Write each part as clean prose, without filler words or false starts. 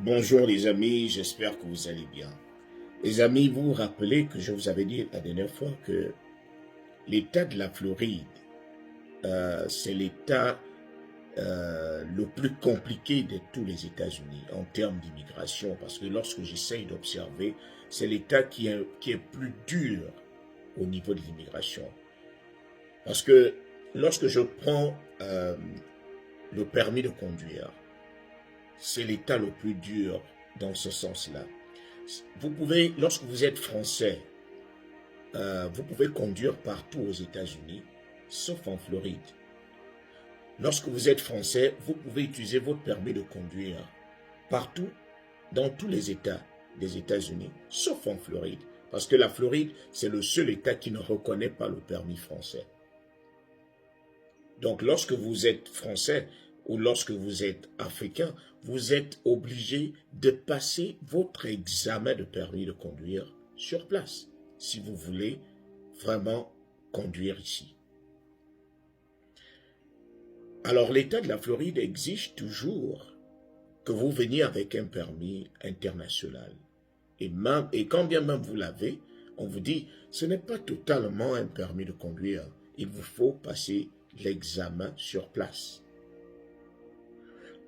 Bonjour les amis, j'espère que vous allez bien. Les amis, vous vous rappelez que je vous avais dit la dernière fois que l'État de la Floride, c'est l'État le plus compliqué de tous les États-Unis en termes d'immigration, parce que lorsque j'essaye d'observer, c'est l'État qui est plus dur au niveau de l'immigration. Parce que lorsque je prends le permis de conduire, c'est l'État le plus dur dans ce sens-là. Vous pouvez, lorsque vous êtes français, vous pouvez conduire partout aux États-Unis, sauf en Floride. Lorsque vous êtes français, vous pouvez utiliser votre permis de conduire partout, dans tous les États des États-Unis, sauf en Floride. Parce que la Floride, c'est le seul État qui ne reconnaît pas le permis français. Donc, lorsque vous êtes français ou lorsque vous êtes africain, vous êtes obligé de passer votre examen de permis de conduire sur place, si vous voulez vraiment conduire ici. Alors, l'État de la Floride exige toujours que vous veniez avec un permis international. Et quand bien même vous l'avez, on vous dit, ce n'est pas totalement un permis de conduire. Il vous faut passer l'examen sur place.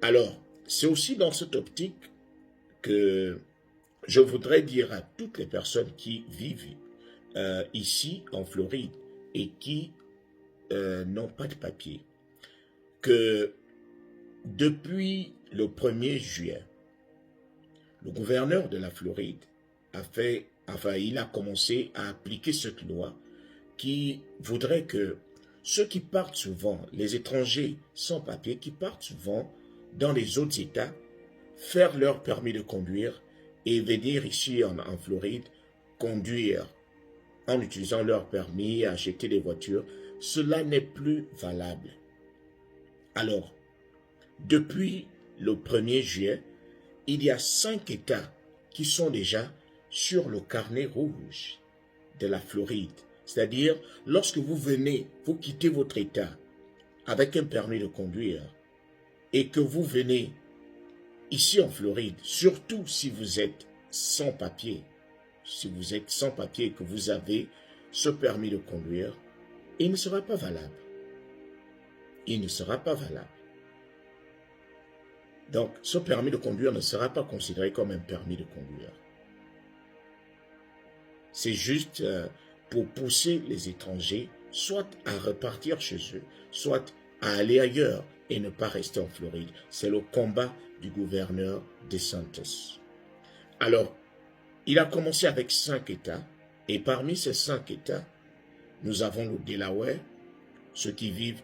Alors, c'est aussi dans cette optique que je voudrais dire à toutes les personnes qui vivent ici en Floride et qui n'ont pas de papier, que depuis le 1er juillet, le gouverneur de la Floride il a commencé à appliquer cette loi qui voudrait que ceux qui partent souvent, les étrangers sans papier, qui partent souvent dans les autres États, faire leur permis de conduire et venir ici en Floride conduire en utilisant leur permis, acheter des voitures, cela n'est plus valable. Alors, depuis le 1er juillet, il y a 5 États qui sont déjà sur le carnet rouge de la Floride. C'est-à-dire, lorsque vous venez, vous quittez votre État avec un permis de conduire et que vous venez ici en Floride, surtout si vous êtes sans papier, et que vous avez ce permis de conduire, il ne sera pas valable. Il ne sera pas valable. Donc, ce permis de conduire ne sera pas considéré comme un permis de conduire. C'est juste pour pousser les étrangers soit à repartir chez eux, soit à aller ailleurs et ne pas rester en Floride. C'est le combat du gouverneur DeSantis. Alors, il a commencé avec 5 États, et parmi ces 5 États, nous avons le Delaware, ceux qui vivent,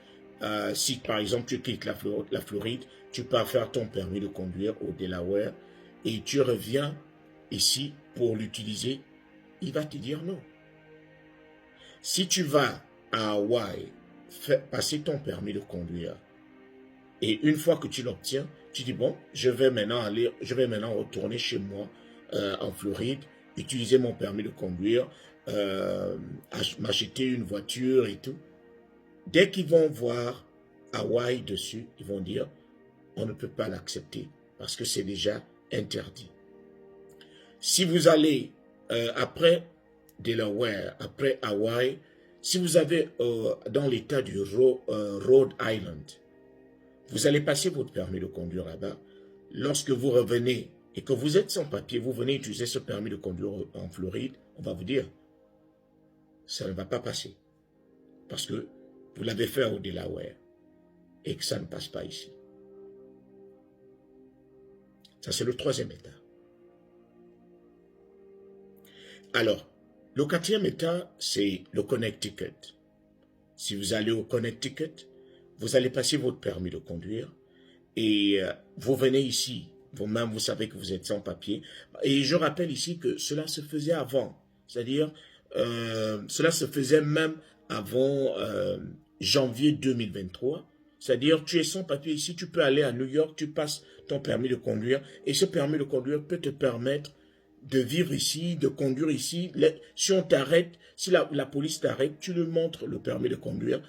si par exemple tu quittes la Floride, tu pars faire ton permis de conduire au Delaware, et tu reviens ici pour l'utiliser, il va te dire non. Si tu vas à Hawaï, passer ton permis de conduire, et une fois que tu l'obtiens, tu dis bon, je vais maintenant retourner chez moi en Floride, utiliser mon permis de conduire, m'acheter une voiture et tout. Dès qu'ils vont voir Hawaï dessus, ils vont dire on ne peut pas l'accepter parce que c'est déjà interdit. Si vous allez après Delaware, après Hawaï, si vous avez dans l'état du Rhode Island, vous allez passer votre permis de conduire là-bas. Lorsque vous revenez et que vous êtes sans papier, vous venez utiliser ce permis de conduire en Floride, on va vous dire, ça ne va pas passer. Parce que vous l'avez fait au Delaware et que ça ne passe pas ici. Ça, c'est le 3e état. Alors, le 4e état, c'est le Connecticut. Si vous allez au Connecticut, vous allez passer votre permis de conduire et vous venez ici. Vous-même, vous savez que vous êtes sans papier. Et je rappelle ici que cela se faisait avant. C'est-à-dire, cela se faisait même avant janvier 2023. C'est-à-dire, tu es sans papier ici, tu peux aller à New York, tu passes ton permis de conduire. Et ce permis de conduire peut te permettre de vivre ici, de conduire ici. Si on t'arrête, si la police t'arrête, tu lui montres le permis de conduire.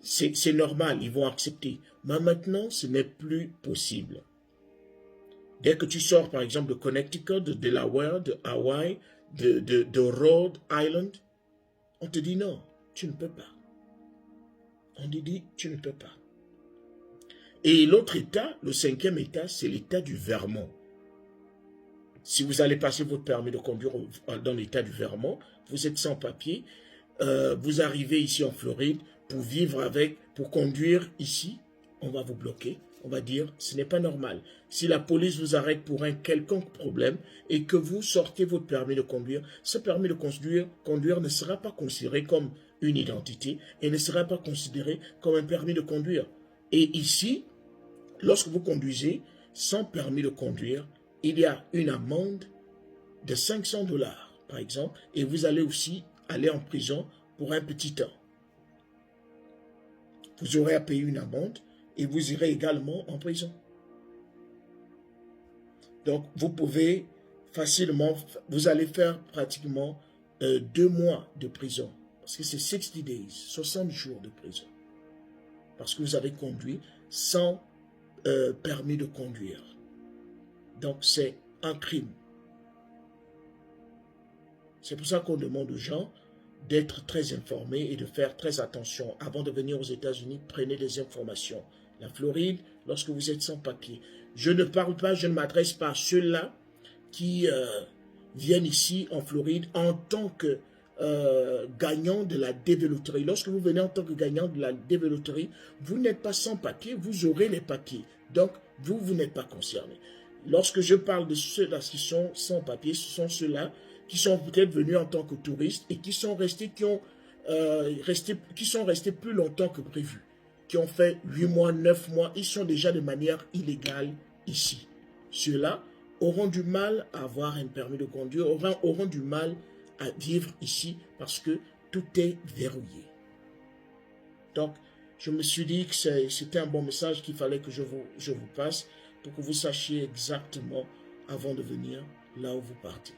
C'est normal, ils vont accepter. Mais maintenant, ce n'est plus possible. Dès que tu sors, par exemple, de Connecticut, de Delaware, de Hawaï, de Rhode Island, on te dit non, tu ne peux pas. On te dit, tu ne peux pas. Et l'autre État, le 5e État, c'est l'État du Vermont. Si vous allez passer votre permis de conduire dans l'État du Vermont, vous êtes sans papier, vous arrivez ici en Floride pour vivre avec, pour conduire ici, on va vous bloquer. On va dire, ce n'est pas normal. Si la police vous arrête pour un quelconque problème et que vous sortez votre permis de conduire, ce permis de conduire ne sera pas considéré comme une identité et ne sera pas considéré comme un permis de conduire. Et ici, lorsque vous conduisez sans permis de conduire, il y a une amende de 500 $, par exemple, et vous allez aussi aller en prison pour un petit temps. Vous aurez à payer une amende et vous irez également en prison. Donc, vous pouvez facilement, vous allez faire pratiquement 2 mois de prison. Parce que c'est 60 days, 60 jours de prison. Parce que vous avez conduit sans permis de conduire. Donc, c'est un crime. C'est pour ça qu'on demande aux gens d'être très informés et de faire très attention. Avant de venir aux États-Unis, prenez des informations. La Floride, lorsque vous êtes sans papier. Je ne parle pas, je ne m'adresse pas à ceux-là qui viennent ici en Floride en tant que gagnant de la dévéloterie. Lorsque vous venez en tant que gagnant de la dévéloterie, vous n'êtes pas sans papier, vous aurez les papiers. Donc, vous n'êtes pas concerné. Lorsque je parle de ceux-là qui sont sans papier, ce sont ceux-là qui sont peut-être venus en tant que touristes et qui sont restés, qui sont restés plus longtemps que prévu, qui ont fait 8 mois, 9 mois, ils sont déjà de manière illégale ici. Ceux-là auront du mal à avoir un permis de conduire, auront du mal à vivre ici parce que tout est verrouillé. Donc, je me suis dit que c'était un bon message qu'il fallait que je vous passe pour que vous sachiez exactement avant de venir là où vous partez.